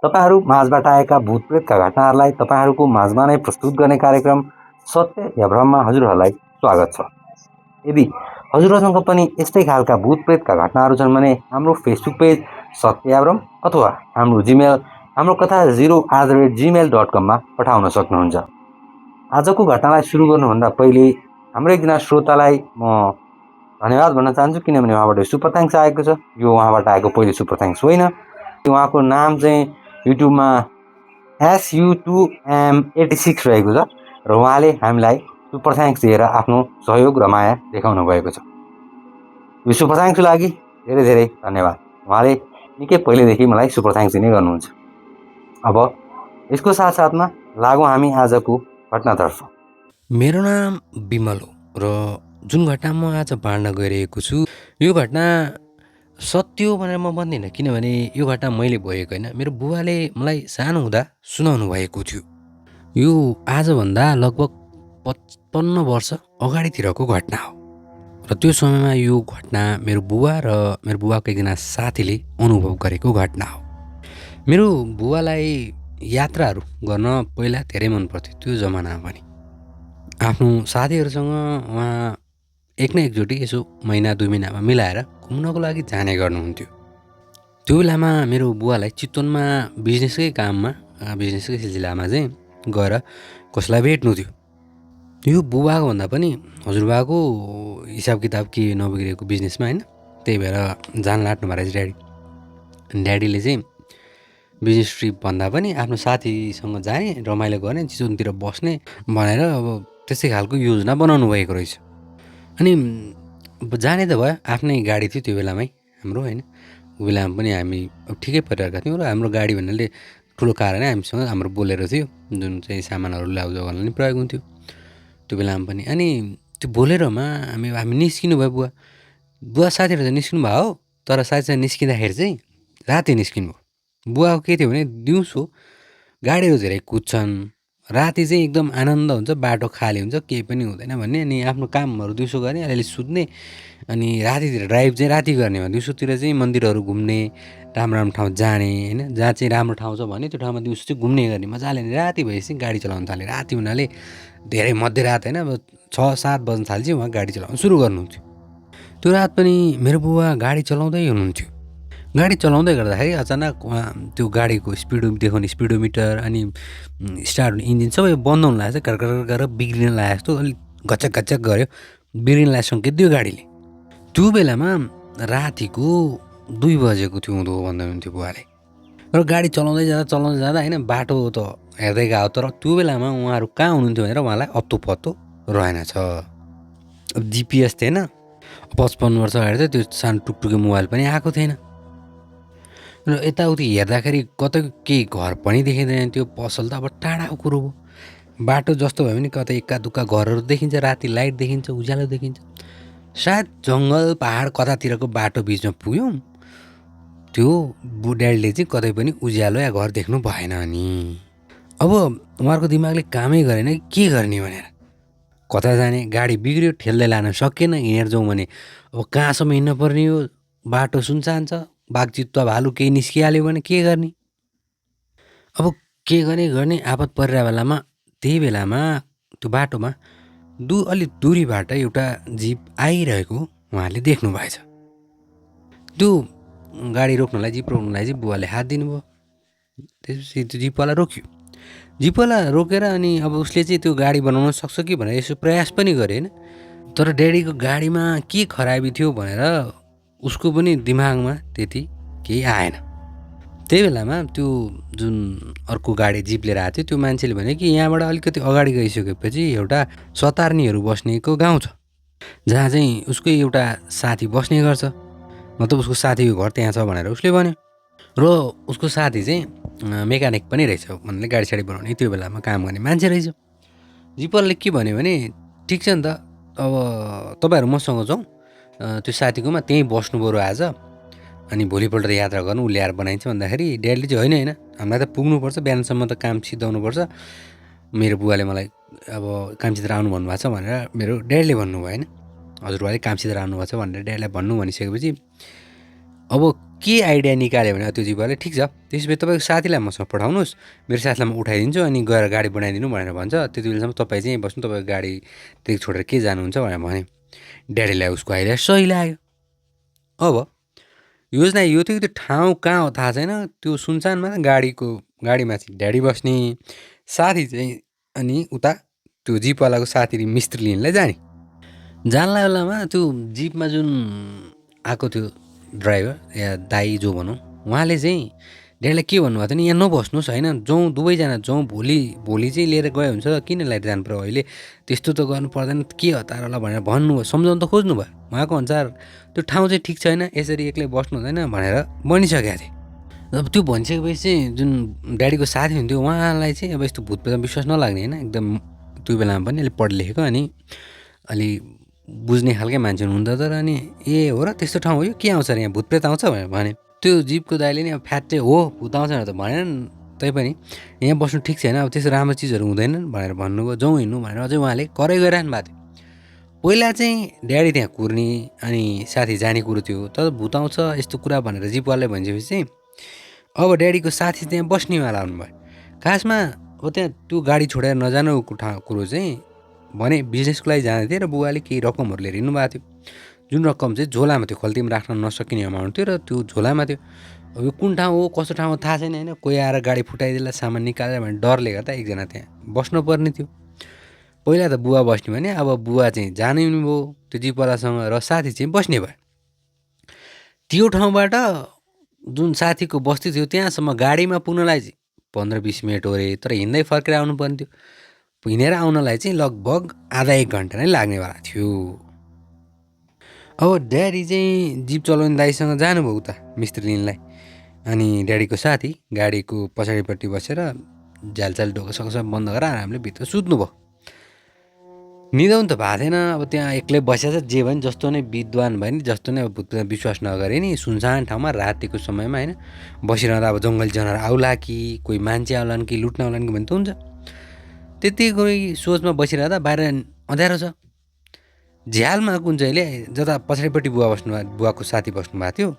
तपाईहरू माझबाट आएका भूतप्रेतका घटनाहरूलाई तपाईहरूको माझमा नै प्रस्तुत गर्ने कार्यक्रम सत्य या भ्रममा हजुरहरूलाई स्वागत छ। यदि हजुरहरूसँग पनि यस्तै खालका भूतप्रेतका घटनाहरू छन् भने हाम्रो फेसबुक पेज सत्य या भ्रम अथवा हाम्रो जिमेल हाम्रो कथा 0@gmail.com मा पठाउन सक्नुहुन्छ। आजको घटनालाई सुरु गर्नुभन्दा पहिले हाम्रो एकजना श्रोतालाई म धन्यवाद भन्न चाहन्छु, किनभने उहाँबाट सुपर थ्याङ्क्स आएको छ। यो उहाँबाट आएको पहिलो सुपर थ्याङ्क्स होइन, उहाँको नाम चाहिँ युट्युबमा SU2M86 रहेको छ र उहाँले हामीलाई सुपर थ्याङ्क्स दिएर आफ्नो सहयोग र माया देखाउनु भएको छ। यो सुपर थ्याङ्क्सको लागि धेरै धेरै धन्यवाद। उहाँले निकै पहिलेदेखि मलाई सुपर थ्याङ्क्स दिने गर्नुहुन्छ। अब यसको साथसाथमा लागौँ हामी आजको घटनातर्फ। मेरो नाम विमल हो र जुन घटना म आज बाँड्न गइरहेको छु यो घटना सत्य हो भनेर म भन्दिनँ, किनभने यो घटना मैले भएको होइन, मेरो बुवाले मलाई सानो हुँदा सुनाउनु भएको थियो। यो आजभन्दा लगभग 55 वर्ष अगाडितिरको घटना हो र त्यो समयमा यो घटना मेरो बुवा र मेरो बुवाको एकजना साथीले अनुभव गरेको घटना हो। मेरो बुवालाई यात्राहरू गर्न पहिला धेरै मन पर्थ्यो। त्यो जमानामा पनि आफ्नो साथीहरूसँग उहाँ एक न एकचोटि यसो महिना 2 महिनामा मिलाएर घुम्नको लागि जाने गर्नुहुन्थ्यो। त्यो बेलामा मेरो बुवालाई चितवनमा बिजनेसकै सिलसिलामा चाहिँ गएर कसलाई भेट्नु थियो। यो बुबाको भन्दा पनि हजुरबाको हिसाब किताब के नबिग्रेको बिजनेसमा होइन, त्यही भएर जान लाट्नु भएको रहेछ ड्याडीले चाहिँ बिजनेस ट्रिप भन्दा पनि आफ्नो साथीसँग जाने, रमाइलो गर्ने, चितवनतिर बस्ने भनेर अब त्यस्तै खालको योजना बनाउनु भएको रहेछ। अनि जाने त भयो, आफ्नै गाडी थियो त्यो बेलामै हाम्रो होइन। त्यो बेलामा पनि हामी अब ठिकै परिरहेका थियौँ र हाम्रो गाडी भन्नाले ठुलो कार नै हामीसँग हाम्रो बोलेरो थियो, जुन चाहिँ सामानहरू ल्याउजाउ गर्न पनि प्रयोग हुन्थ्यो त्यो बेलामा पनि। अनि त्यो बोलेरोमा हामी निस्किनु भयो। बुवा साथीहरू चाहिँ निस्किनु भयो हो, तर साथीसँग निस्किँदाखेरि चाहिँ राति निस्किनु भयो। बुवाको के थियो भने दिउँसो गाडीहरू धेरै कुद्छन्, राति चाहिँ एकदम आनन्द हुन्छ, बाटो खाली हुन्छ, केही पनि हुँदैन भन्ने, अनि आफ्नो कामहरू दिउँसो गर्ने, अलिअलि सुत्ने, अनि रातितिर ड्राइभ चाहिँ राति गर्ने हो। दिउँसोतिर चाहिँ मन्दिरहरू घुम्ने, राम्रो ठाउँ जाने होइन, जहाँ चाहिँ राम्रो ठाउँ छ भने त्यो ठाउँमा दिउँसो चाहिँ घुम्ने गर्ने मजाले। राति भएपछि गाडी चलाउन थाले। राति हुनाले धेरै मध्यरात होइन, अब 6-7 बज्न थाल्छ उहाँ गाडी चलाउन सुरु गर्नुहुन्थ्यो। त्यो रात पनि मेरो बुवा गाडी चलाउँदै हुनुहुन्थ्यो। गाडी चलाउँदै गर्दाखेरि अचानक उहाँ त्यो गाडीको स्पिड देखाउने स्पिडोमिटर अनि स्टार्ट हुने इन्जिन सबै बन्द हुन लागेको छ, घर गरेर बिग्रिन लागेको जस्तो अलिक घचक गऱ्यो, बिग्रिन लागेको सङ्केत दियो गाडीले। त्यो बेलामा रातिको 2 बजेको थियो हुँदो भन्दै हुन्थ्यो बुवाले। र गाडी चलाउँदै जाँदा होइन, बाटो त हेर्दै गयो, तर त्यो बेलामा उहाँहरू कहाँ हुनुहुन्थ्यो भनेर उहाँलाई अत्तो पत्तो रहेनछ। अब जिपिएस थिएन, 55 वर्ष अगाडि त त्यो सानो टुकटुके मोबाइल पनि आएको थिएन र यताउति हेर्दाखेरि कतै केही घर पनि देखिँदैन थियो। पसल त अब टाढाको कुरो हो, बाटो जस्तो भयो भने कतै एक्का दुक्का घरहरू देखिन्छ, राति लाइट देखिन्छ, उज्यालो देखिन्छ। सायद जङ्गल पहाड कतातिरको बाटो बिचमा पुग्यौँ। त्यो बुढाडीले चाहिँ कतै पनि उज्यालो या घर देख्नु भएन। नि अब उहाँहरूको दिमागले कामै गरेन के गर्ने भनेर कता जाने, गाडी बिग्रियो, ठेल्दै लान सकिएन, हिँडेर जाउँ भने अब कहाँसम्म हिँड्न पर्ने हो, बाटो सुनसान छ, बाघ चितुवा भालु केही निस्किहाल्यो भने के गर्ने। अब के गर्ने आपत परिरहेको बेलामा त्यही बेलामा त्यो बाटोमा अलिक दूरीबाट एउटा जिप आइरहेको उहाँले देख्नु भएछ। त्यो गाडी रोक्नलाई, जिप रोक्नलाई चाहिँ बुवाले हात दिनुभयो। त्यसपछि त्यो जिपवाला रोक्यो। जिपवाला रोकेर अनि अब उसले चाहिँ त्यो गाडी बनाउन सक्छ कि भनेर यसो प्रयास पनि गरे होइन, तर ड्याडीको गाडीमा के खराबी थियो भनेर उसको पनि दिमागमा त्यति केही आएन। त्यही बेलामा त्यो जुन अर्को गाडी जिप लिएर आएको थियो त्यो मान्छेले भने कि यहाँबाट अलिकति अगाडि गइसकेपछि एउटा सतार्नीहरू बस्नेको गाउँ छ, जहाँ चाहिँ उसकै एउटा साथी बस्ने गर्छ, मतलब उसको साथीको घर त्यहाँ छ भनेर उसले भन्यो। र उसको साथी चाहिँ मेकानिक पनि रहेछ, भन्ने गाडी साडी बनाउने त्यो बेलामा काम गर्ने मान्छे रहेछ। जिपरले के भन्यो भने ठिक छ नि त, अब तपाईँहरू मसँग जाउँ त्यो साथीकोमा, त्यहीँ बस्नु बरु आज, अनि भोलिपल्ट यात्रा गर्नु, ऊ ल्याएर बनाइन्छ भन्दाखेरि ड्याडीले चाहिँ होइन हामीलाई त पुग्नुपर्छ, बिहानसम्म त काम सिद्धाउनुपर्छ, मेरो बुवाले मलाई अब काम सिधेर आउनु भन्नुभएको छ भनेर मेरो ड्याडीले भन्नुभयो होइन। हजुरबाले काम सिधेर आउनुभएको छ भनेर ड्याडीलाई भन्नु भनिसकेपछि अब के आइडिया निकाल्यो भने त्यो जीपवाले ठिक छ त्यसो भए तपाईँको साथीलाई मसँग पठाउनुहोस् मेरो साथीलाई म उठाइदिन्छु अनि गएर गाडी बनाइदिनु भनेर भन्छ त्यति बेलासम्म तपाईँ चाहिँ बस्नु तपाईँको गाडी त्यति छोडेर के जानुहुन्छ भनेर भने ड्याडीलाई उसको आइडिया सही लाग्यो। अब योजना यो थियो कि त्यो ठाउँ कहाँ हो थाहा छैन त्यो सुनसानमा गाडीमा चाहिँ ड्याडी बस्ने साथी चाहिँ अनि उता त्यो जिपवालाको साथी मिस्त्री लिनलाई जाने जानला बेलामा त्यो जिपमा जुन आएको थियो ड्राइभर या दाई जो भनौँ उहाँले चाहिँ ड्याडीलाई के भन्नुभएको थियो नि यहाँ नबस्नुहोस् होइन जाउँ दुवैजना जाउँ भोलि चाहिँ लिएर गए हुन्छ किन लिएर जानु पर्यो अहिले त्यस्तो त गर्नु पर्दैन के हतार होला भनेर भन्नुभयो सम्झाउनु त खोज्नु भयो उहाँको अनुसार त्यो ठाउँ चाहिँ ठिक छैन यसरी एक्लै बस्नु हुँदैन भनेर भनिसकेको थिएँ। अब त्यो भनिसकेपछि चाहिँ जुन ड्याडीको साथी हुन्थ्यो उहाँलाई चाहिँ अब यस्तो भूतप्रेतमा विश्वास नलाग्ने होइन एकदम त्यो बेलामा पनि अलिक पढ लेखेको अनि अलि बुझ्ने खालकै मान्छे हुनुहुन्थ्यो तर अनि ए हो र त्यस्तो ठाउँ हो यो के आउँछ अरे यहाँ भूतप्रेत आउँछ भनेर भने त्यो जिपको दाइले नि अब फ्याट्टे हो भूत आउँछ भनेर त भनेन तैपनि यहाँ बस्नु ठिक छैन अब त्यस्तो राम्रो चिजहरू हुँदैनन् भनेर भन्नुभयो जाउँ हिँड्नु भनेर अझै उहाँले करै गरिरहनु भएको थियो। पहिला चाहिँ ड्याडी त्यहाँ कुर्ने अनि साथी जाने कुरो थियो तर भूत आउँछ यस्तो कुरा भनेर जिपवालले भनिसकेपछि चाहिँ अब ड्याडीको साथी त्यहाँ बस्नेवाला हुनुभयो। खासमा अब त्यहाँ त्यो गाडी छोडेर नजानुको कुरो चाहिँ भने बिजनेसको लागि जाँदै थियो र बुवाले केही रकमहरू लिएर हिँड्नु भएको थियो जुन रकम चाहिँ झोलामा थियो खल्तीमा राख्न नसकिने अमाउन्ट थियो र त्यो झोलामा थियो। अब यो कुन ठाउँ हो कस्तो ठाउँ हो थाहा छैन होइन कोही आएर गाडी फुटाइदिएला सामान निकालेर भने डरले गर्दा एकजना त्यहाँ बस्नुपर्ने थियो। पहिला त बुवा बस्ने भने अब बुवा चाहिँ जानु भयो त्यो जिपवालासँग र साथी चाहिँ बस्ने भयो। त्यो ठाउँबाट जुन साथीको बस्ती थियो त्यहाँसम्म गाडीमा पुग्नलाई चाहिँ 15-20 मिनट हो रे तर हिँड्दै फर्केर आउनुपर्ने थियो। हिँडेर आउनलाई चाहिँ लगभग आधा 1 घन्टा नै लाग्नेवाला थियो। अब ड्याडी चाहिँ जिप चलाउने दाइसँग जानुभयो उता मिस्त्री लिनलाई अनि ड्याडीको साथी गाडीको पछाडिपट्टि बसेर झ्यालचाल ढोकासोका सब बन्द गरेर आरामले भित्र सुत्नुभयो। निदाउनु त भएको थिएन अब त्यहाँ एक्लै बसेछ जे भयो नि जस्तो नै विद्वान भयो नि जस्तो नै अब भूतप्रेतमा विश्वास नगरे नि सुनसान ठाउँमा रातिको समयमा होइन बसिरहँदा अब जङ्गली जनावर आउला कि कोही मान्छे आउलान् कि लुट्न आउलान् कि भने त हुन्छ त्यति कोही सोचमा बसिरहँदा बाहिर अँध्यारो छ झ्यालमा कुन चाहिँले जता पछाडिपट्टि बुवाको साथी बस्नु भएको थियो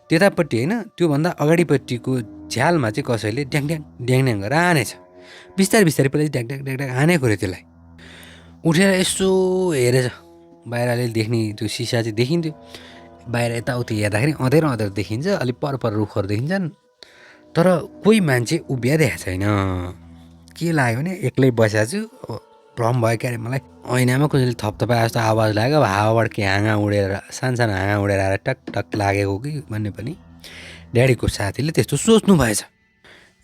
त्यतापट्टि होइन त्योभन्दा अगाडिपट्टिको झ्यालमा चाहिँ कसैले ड्याङ ड्याङ ड्याङ ड्याङ गरेर हानेछ बिस्तारै बिस्तारै पहिला ड्याङ ड्याङ ड्याङ ड्याङ हानेको रे त्यसलाई उठेर यसो हेरेछ बाहिर अलिअलि देख्ने त्यो सिसा चाहिँ देखिन्थ्यो बाहिर यताउति हेर्दाखेरि अँध्यारो अँध्यारो देखिन्छ अलिक पर रुखहरू देखिन्छन् तर कोही मान्छे उभिया देखाएको छैन। के लाग्यो भने एक्लै बसेको छु भ्रम भयो क्या अरे मलाई ऐनामा कसैले थपथपाए जस्तो आवाज लाग्यो अब हावाबाट के हाँगा उडेर सानसानो हाँगा उडेर आएर टक टक लागेको कि भन्ने पनि ड्याडीको साथीले त्यस्तो सोच्नु भएछ।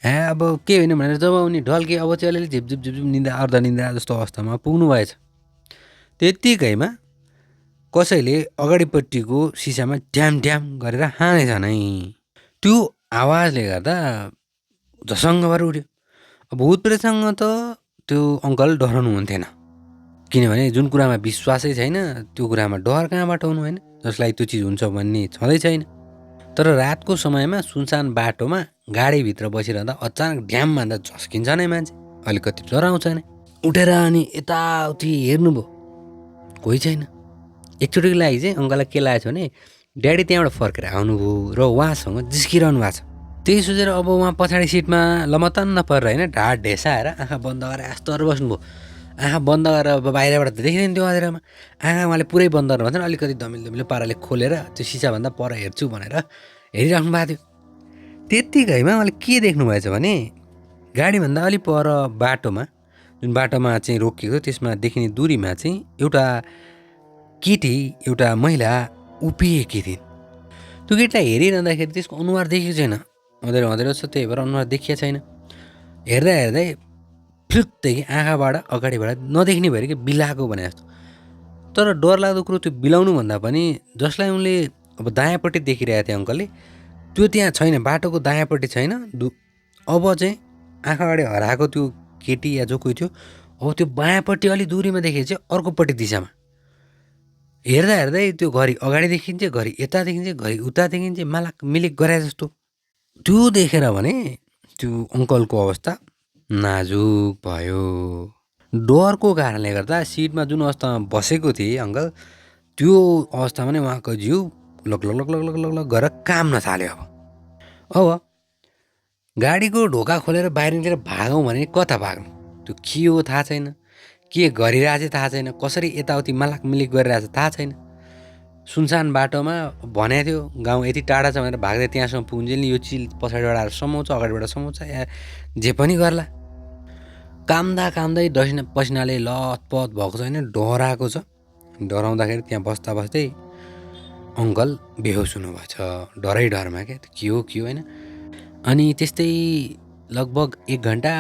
अब के होइन भनेर जब उनी ढल्के अब चाहिँ अलिअलि झिपझिप झिपझिप निन्द्रा अर्धनिन्द्रा जस्तो अवस्थामा पुग्नु भएछ त्यत्तिकैमा कसैले अगाडिपट्टिको सिसामा ड्याम ड्याम गरेर हानेछ नै। त्यो आवाजले गर्दा झसङ्ग भएर उठ्यो। भूतप्रेतसँग त त्यो अङ्कल डराउनु हुन्थेन किनभने जुन कुरामा विश्वासै छैन त्यो कुरामा डर कहाँबाट हुनु होइन जसलाई त्यो चिज हुन्छ भन्ने छँदै छैन। तर रातको समयमा सुनसान बाटोमा गाडीभित्र बसिरहँदा अचानक ड्याम भन्दा झस्किन्छ नै मान्छे अलिकति डराउँछ नै। उठेर अनि यताउति हेर्नुभयो कोही छैन। एकचोटिको लागि चाहिँ अङ्कललाई के लागेको छ भने ड्याडी त्यहाँबाट फर्केर आउनुभयो र उहाँसँग जिस्किरहनु भएको छ। त्यही सोचेर अब उहाँ पछाडि सिटमा लमतन्न परेर होइन ढाड ढेसाएर आँखा बन्द गरेर यस्तोहरू बस्नुभयो। आँखा बन्द गरेर अब बाहिरबाट त देखिँदैन त्यो अँध्यारोमा आँखा उहाँले पुरै बन्द गर्नु भन्छ अलिकति धमिलो पाराले खोलेर त्यो सिसाभन्दा पर हेर्छु भनेर हेरिराख्नु भएको थियो। त्यत्तिकैमा उहाँले के देख्नु भएछ भने गाडीभन्दा अलिक पर बाटोमा जुन बाटोमा चाहिँ रोकिएको त्यसमा देखिने दूरीमा चाहिँ एउटा केटी एउटा महिला उभिएकी थिइन्। त्यो केटीलाई हेरिरहँदाखेरि त्यसको अनुहार देखेको छैन अँध्यारो अँध्यारो छ त्यही भएर अनुहार देखिएको छैन। हेर्दा हेर्दै फ्लुत्तै आँखाबाट अगाडिबाट नदेख्ने भएर कि बिलाएको भने जस्तो। तर डरलाग्दो कुरो त्यो बिलाउनु भन्दा पनि जसलाई उनले अब दायाँपट्टि देखिरहेको थिए अङ्कलले त्यो त्यहाँ छैन बाटोको दायाँपट्टि छैन। अब चाहिँ आँखा अगाडि हराएको त्यो केटी या जो कोही थियो अब त्यो बायाँपट्टि अलिक दूरीमा देखेको चाहिँ अर्कोपट्टि दिशामा हेर्दा हेर्दै त्यो घरि अगाडि देखिन्छ घरि यता देखिन्छ घरि उता देखिन्छ मालाक मिलिक गरे जस्तो। त्यो देखेर भने त्यो अङ्कलको अवस्था नाजुक भयो। डरको कारणले गर्दा सिटमा जुन अवस्थामा बसेको थिए अङ्कल त्यो अवस्थामा नै उहाँको जिउ लग लग लग लग लग लग गरेर काम्न थाल्यो। अब अब गाडीको ढोका खोलेर बाहिर निस्केर भागौँ भने कता भाग्नु? त्यो के हो थाहा छैन, के गरिरहेछ थाहा छैन, कसरी यताउति मालाकमिलिक गरिरहेछ थाहा छैन। सुनसान बाटोमा भनेको थियो गाउँ यति टाढा छ भनेर भाग्दै त्यहाँसम्म पुग्छ नि यो चिल पछाडिबाट आएर समाउँछ, अगाडिबाट समाउँछ, या जे पनि गर्ला। कामदै पसिनाले लतपत भएको छ होइन, डराएको छ। डराउँदाखेरि त्यहाँ बस्दा बस्दै अङ्कल बेहोस हुनुभएछ, डरमा क्या, के हो होइन। अनि त्यस्तै लगभग 1 घन्टा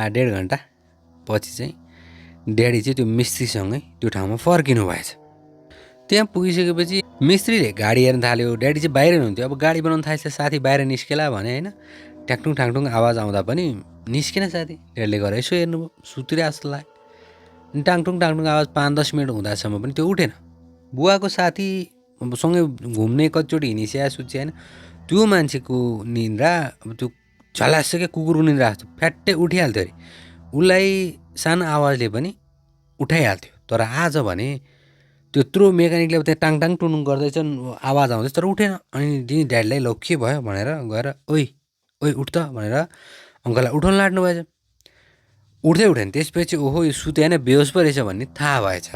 1.5 घन्टा पछि चाहिँ ड्याडी चाहिँ त्यो मिस्त्रीसँगै त्यो ठाउँमा फर्किनु भएछ। त्यहाँ पुगिसकेपछि मिस्त्रीले गाडी हेर्न थाल्यो, ड्याडी चाहिँ बाहिर हुनुहुन्थ्यो। अब गाडी बनाउनु थालेछ, साथी बाहिर निस्केला भने होइन, ट्याङटुङ ठाङटुङ आवाज आउँदा पनि निस्केन साथी। ड्याडीले गएर यसो हेर्नुभयो, सुतिरहेको जस्तो लाग्यो। टाङटुङ आवाज 5-10 मिनट हुँदासम्म पनि त्यो उठेन। बुवाको साथी सँगै घुम्ने कतिचोटि हिँडिस्या सुत्या होइन, त्यो मान्छेको निन्द्रा अब त्यो झलासकै कुकुरको निन्द्रा जस्तो फ्याट्टै उठिहाल्थ्यो अरे। उसलाई सानो आवाजले पनि उठाइहाल्थ्यो। तर आज भने त्यत्रो मेकानिकले त्यहाँ टाङटाङ टुनुङ गर्दैछन्, आवाज आउँदैछ तर उठेन। अनि ड्याडीलाई लौ के भयो भनेर गएर ओइ उठ त भनेर अङ्कललाई उठाउन लाट्नु भएछ। उठ्दै उठेन। त्यसपछि ओहो यो सुत्यो होइन, बेहोस पो रहेछ भन्ने थाहा भएछ।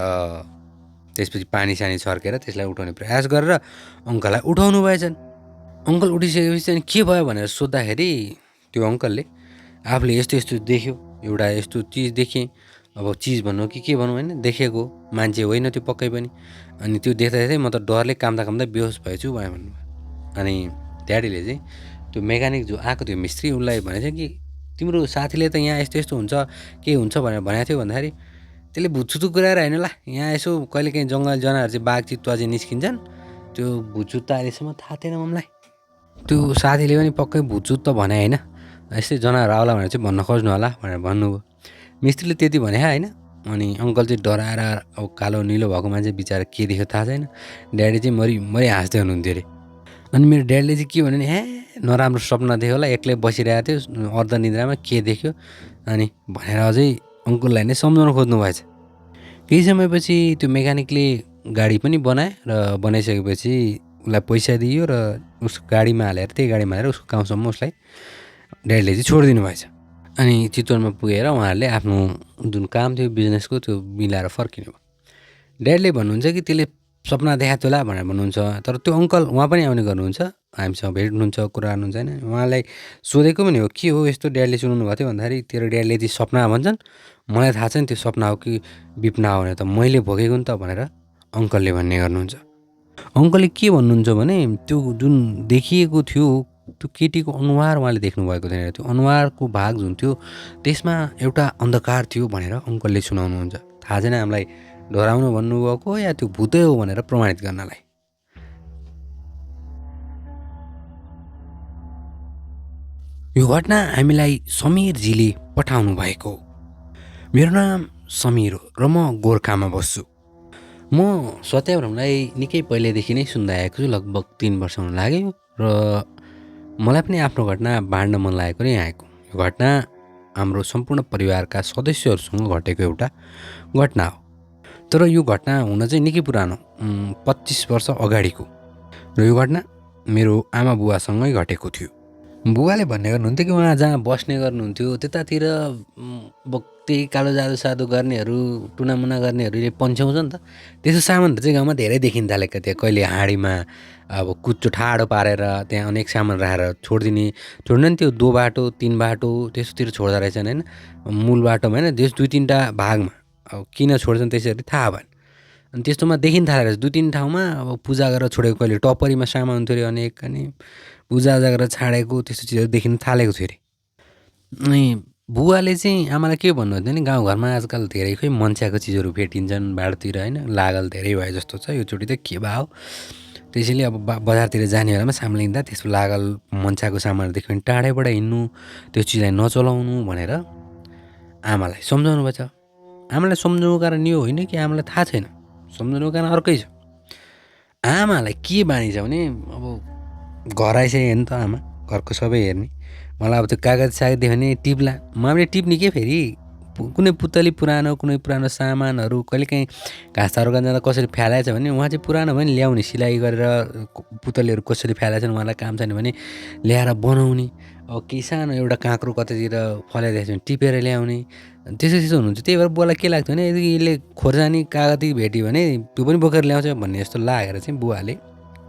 त्यसपछि पानी सानी छर्केर त्यसलाई उठाउने प्रयास गरेर अङ्कललाई उठाउनु भएछन्। अङ्कल उठिसकेपछि अनि के भयो भनेर सोद्धाखेरि त्यो अङ्कलले आफूले यस्तो देख्यो, एउटा यस्तो चिज देखेँ, अब चिज भनौँ कि के भनौँ होइन, देखेको मान्छे होइन त्यो पक्कै पनि। अनि त्यो देख्दा म त डरले कामदा बेहोस भएछु भनेर भन्नुभयो। अनि ड्याडीले चाहिँ त्यो मेकानिक जो आएको थियो मिस्त्री, उसलाई भनेछ कि तिम्रो साथीले त यहाँ यस्तो हुन्छ के हुन्छ भनेर भनेको थियो। भन्दाखेरि त्यसले भुतसुतु गराएर होइन, ला यहाँ यसो कहिले काहीँ जङ्गल जनावर चाहिँ बाघ चितुवा चाहिँ निस्किन्छन्, त्यो भुतसुत त अहिलेसम्म थाहा थिएन मलाई। त्यो साथीले पनि पक्कै भुतसुत त भने होइन, यस्तै जनावर आउला भनेर चाहिँ भन्न खोज्नु होला भनेर भन्नुभयो। मिस्त्रीले त्यति भने होइन। अनि अङ्कल चाहिँ डराएर अब कालो निलो भएको मान्छे बिचरा के देख्यो थाहा छैन। ड्याडी चाहिँ मरि हाँस्दै हुनुहुन्थ्यो अरे। अनि मेरो ड्याडीले चाहिँ के भन्यो भने नराम्रो सपना देख्यो होला, एक्लै बसिरहेको थियो अर्ध निद्रामा, के देख्यो अनि भनेर अझै अङ्कललाई नै सम्झाउन खोज्नु भएछ। केही समयपछि त्यो मेकानिकले गाडी पनि बनाए र बनाइसकेपछि उसलाई पैसा दियो र उसको गाडीमा हालेर त्यही गाडीमा हालेर उसको गाउँसम्म उसलाई ड्याडीले चाहिँ छोडिदिनु भएछ। अनि चितवनमा पुगेर उहाँहरूले आफ्नो जुन काम थियो बिजनेसको त्यो मिलाएर फर्किनु भयो। ड्याडीले भन्नुहुन्छ कि त्यसले सपना देखाएको थियो होला भनेर भन्नुहुन्छ। तर त्यो अङ्कल उहाँ पनि आउने गर्नुहुन्छ, हामीसँग भेट्नुहुन्छ, कुरा गर्नुहुन्छ होइन। उहाँलाई सोधेको पनि हो के हो यस्तो ड्याडीले सुनाउनु भएको थियो भन्दाखेरि तेरो ड्याडीले यदि सपना भन्छन्, मलाई थाहा छैन त्यो सपना हो कि विपना हो भने त मैले भोगेको नि त भनेर अङ्कलले भन्ने गर्नुहुन्छ। अङ्कलले के भन्नुहुन्छ भने त्यो जुन देखिएको थियो त्यो केटीको अनुहार उहाँले देख्नुभएको थिएन। त्यो अनुहारको भाग जुन थियो त्यसमा एउटा अन्धकार थियो भनेर अङ्कलले सुनाउनुहुन्छ। थाहा छैन हामीलाई डराउनु भन्नुभएको या त्यो भूतै हो भनेर प्रमाणित गर्नलाई। यो घटना हामीलाई समीरजीले पठाउनु भएको। मेरो नाम समीर हो र म गोर्खामा बस्छु। म सत्याग्रहलाई निकै पहिल्यैदेखि नै सुन्दै आएको छु, लगभग 3 वर्ष हुन लाग्यो र मलाई पनि आफ्नो घटना बाँड्न मन लागेको नै आएको। यो घटना हाम्रो सम्पूर्ण परिवारका सदस्यहरूसँग घटेको एउटा घटना हो। तर यो घटना हुन चाहिँ निकै पुरानो, 25 वर्ष अगाडिको। र यो घटना मेरो आमा बुवासँगै घटेको थियो। बुवाले भन्ने गर्नुहुन्थ्यो कि उहाँ जहाँ बस्ने गर्नुहुन्थ्यो त्यतातिर त्यही कालो जादु सादु गर्नेहरू, टुनामुना गर्नेहरूले पन्छ्याउँछ नि त, त्यसो सामानहरू चाहिँ गाउँमा धेरै देखिन थालेको थियो। कहिले हाँडीमा अब कुच्चो ठाडो पारेर त्यहाँ अनेक सामान राखेर छोड्दैन त्यो 2 बाटो 3 बाटो त्यस्तोतिर छोड्दो रहेछन् होइन, मूल बाटोमा होइन, त्यस 2-3टा भागमा। अब किन छोड्छन् त्यसरी थाहा भएन। अनि त्यस्तोमा देखिन थालेर 2-3 ठाउँमा अब पूजा गरेर छोडेको, कहिले टप्परीमा सामान हुन्थ्यो अरे अनेक, अनि पूजाआजा गरेर छाडेको त्यस्तो चिजहरू देखिन थालेको थियो अरे। अनि बुवाले चाहिँ आमालाई के भन्नुहुन्थ्यो नि, गाउँघरमा आजकल धेरै खोइ मन्छ्याको चिजहरू भेटिन्छन् बाटोतिर होइन, लागल धेरै भए जस्तो छ, योचोटि त के भयो त्यसैले अब बजारतिर जाने बेलामा सामान लिँदा त्यसको लागल मन्छ्याको सामानहरू देख्यो भने टाढैबाट हिँड्नु, त्यो चिजलाई नचलाउनु भनेर आमालाई सम्झाउनु भएछ। आमालाई सम्झाउनुको कारण यो होइन कि आमालाई थाहा छैन, सम्झाउनुको कारण अर्कै छ। आमालाई के बानी छ भने अब घर आइसक्यो नि त आमा, घरको सबै हेर्ने, मलाई अब त्यो कागज सागज देख्यो भने टिप्ला, मामले टिप्ने के फेरि कुनै पुतली पुरानो कुनै पुरानो सामानहरू कहिलेकाहीँ घाँस चारो गर्न जाँदा कसरी फ्यालाएछ भने उहाँ चाहिँ पुरानो भयो नि ल्याउने सिलाइ गरेर पुतलीहरू कसरी फ्यालाएछन् उहाँलाई काम छैन भने ल्याएर बनाउने अब केही सानो एउटा काँक्रो कतैतिर फलाइदिएछ भने टिपेर ल्याउने त्यस्तो त्यस्तो हुनुहुन्छ त्यही भएर बुवालाई के लाग्थ्यो भने यदि यसले खोर्सानी कागती भेट्यो भने त्यो पनि बोकेर ल्याउँछ भन्ने जस्तो लागेर चाहिँ बुवाले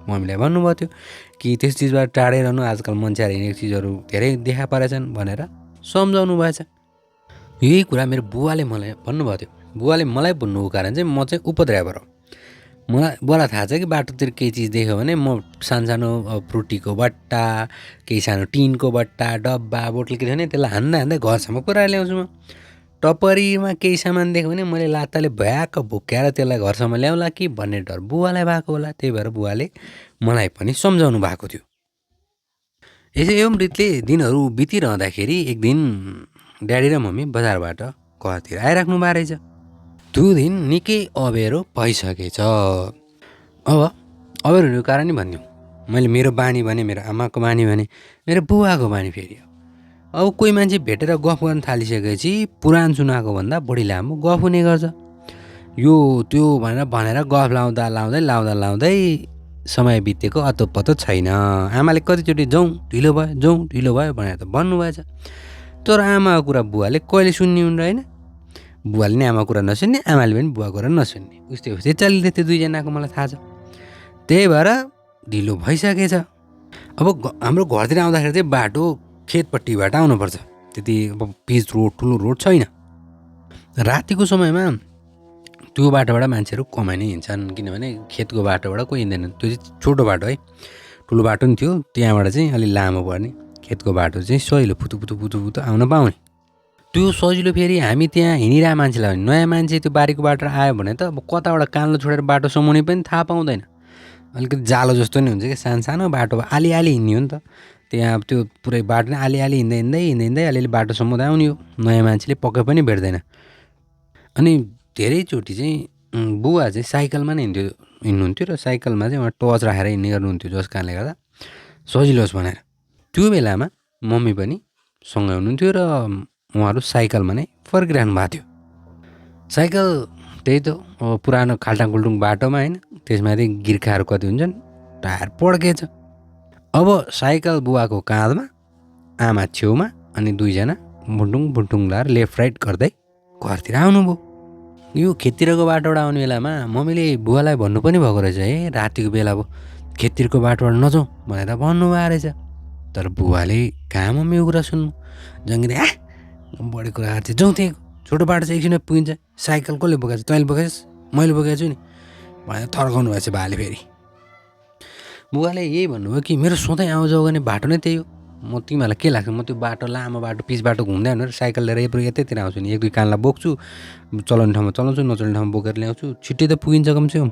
मम्मीलाई भन्नुभएको थियो कि त्यस चिजबाट टाढै रहनु आजकल मान्छेहरू हिँडेको चिजहरू धेरै देखा परेछन् भनेर सम्झाउनु भएछ यही कुरा मेरो बुवाले मलाई भन्नुभएको थियो बुवाले मलाई भन्नुको कारण चाहिँ म चाहिँ उपद्रवर हो बुवालाई थाहा छ कि बाटोतिर केही चिज देख्यो भने म सानो फ्रुटीको बट्टा केही सानो टिनको बट्टा डब्बा बोतल के थियो भने त्यसलाई हान्दा घरसम्म पुऱ्याएर ल्याउँछु म टपरीमा केही सामान देख्यो भने मैले लात्ताले भ्याक्क भुक्क्याएर त्यसलाई घरसम्म ल्याउँला कि भन्ने डर बुवालाई भएको होला त्यही भएर बुवाले मलाई पनि सम्झाउनु भएको थियो यसो एवं रीतिले दिनहरू बितिरहँदाखेरि एक दिन ड्याडी र मम्मी बजारबाट घरतिर आइराख्नु भएको रहेछ त्यो दिन निकै अबेरो भइसकेछ अब अबेर हुनुको कारण नि भनिदिउँ मैले मेरो बानी भने मेरो आमाको बानी भने मेरो बुवाको बानी फेरि अब कोही मान्छे भेटेर गफ गर्न थालिसकेपछि पुराण सुनाएको भन्दा बढी लामो गफ हुने गर्छ यो त्यो भनेर गफ लाउँदै समय बितेको अत्तो छैन आमाले कतिचोटि जाउँ ढिलो भयो भनेर त भन्नुभएछ तर आमाको कुरा बुवाले कहिले सुन्ने हुन् होइन बुवाले नि आमाको कुरा नसुन्ने आमाले पनि बुवाको कुरा नसुन्ने उस्तै चलिँदै थियो दुईजनाको मलाई थाहा छ त्यही भएर ढिलो भइसकेछ अब हाम्रो घरतिर आउँदाखेरि चाहिँ बाटो खेतपट्टिबाट आउनुपर्छ त्यति अब पिच रोड ठुलो रोड छैन रातिको समयमा त्यो बाटोबाट मान्छेहरू कमाइ नै हिँड्छन् किनभने खेतको बाटोबाट कोही हिँड्दैनन् त्यो चाहिँ छोटो बाटो है ठुलो बाटो नि थियो त्यहाँबाट चाहिँ अलिक लामो पर्ने खेतको बाटो चाहिँ सजिलो पुतु आउन पाउने त्यो सजिलो फेरि हामी त्यहाँ हिँडिरहेको मान्छेलाई भने नयाँ मान्छे त्यो बारीको बाटो आयो भने त अब कताबाट कान्लो छोडेर बाटो समाउने पनि थाहा पाउँदैन अलिकति जालो जस्तो नि हुन्छ कि सानो बाटो आली हिँड्ने हो नि त त्यहाँ अब त्यो पुरै बाटो नै आली हिँड्दै अलिअलि बाटो सम्म आउने हो नयाँ मान्छेले पक्कै पनि भेट्दैन अनि धेरैचोटि चाहिँ बुवा चाहिँ साइकलमा नै हिँड्नुहुन्थ्यो र साइकलमा चाहिँ उहाँ टर्च राखेर हिँड्ने गर्नुहुन्थ्यो जस कारणले गर्दा सजिलो होस् भनेर त्यो बेलामा मम्मी पनि सँगै हुनुहुन्थ्यो र उहाँहरू साइकलमा नै फर्किरहनु भएको थियो साइकल त्यही त अब पुरानो खाल्टाङखुल्टुङ बाटोमा होइन त्यसमाथि गिर्खाहरू कति हुन्छन् टायर पड्केछ अब साइकल बुवाको काँधमा आमा छेउमा अनि दुईजना बुन्टुङ लाएर लेफ्ट राइट गर्दै घरतिर आउनुभयो यो खेततिरको बाटोबाट आउने बेलामा मम्मीले बुवालाई भन्नु पनि भएको रहेछ है रातिको बेला अब खेततिरको बाटोबाट नजाउँ भनेर भन्नुभएको रहेछ तर बुवाले कहाँ मम्मीको कुरा सुन्नु जङ्गिँदै बढी कुराहरू चाहिँ जाउँ त्यही छोटो बाटो चाहिँ एकछिन पुगिन्छ साइकल कसले बोकाएको छ तैँले बोकाएछ मैले बोकाएको छु नि भनेर थर्काउनु भएको छ बाले फेरि बुवाले यही भन्नुभयो कि मेरो सधैँ आउ जाऊ गर्ने बाटो नै त्यही हो म तिमीहरूलाई के लाग्छ म त्यो बाटो लामो बाटो पिच बाटो घुम्दै भनेर साइकल लिएर यतैतिर आउँछु नि एक दुई कानलाई बोक्छु चलाउने ठाउँमा चलाउँछु नचलाउने ठाउँमा बोकेर ल्याउँछु छिट्टै त पुगिन्छ कमसेकम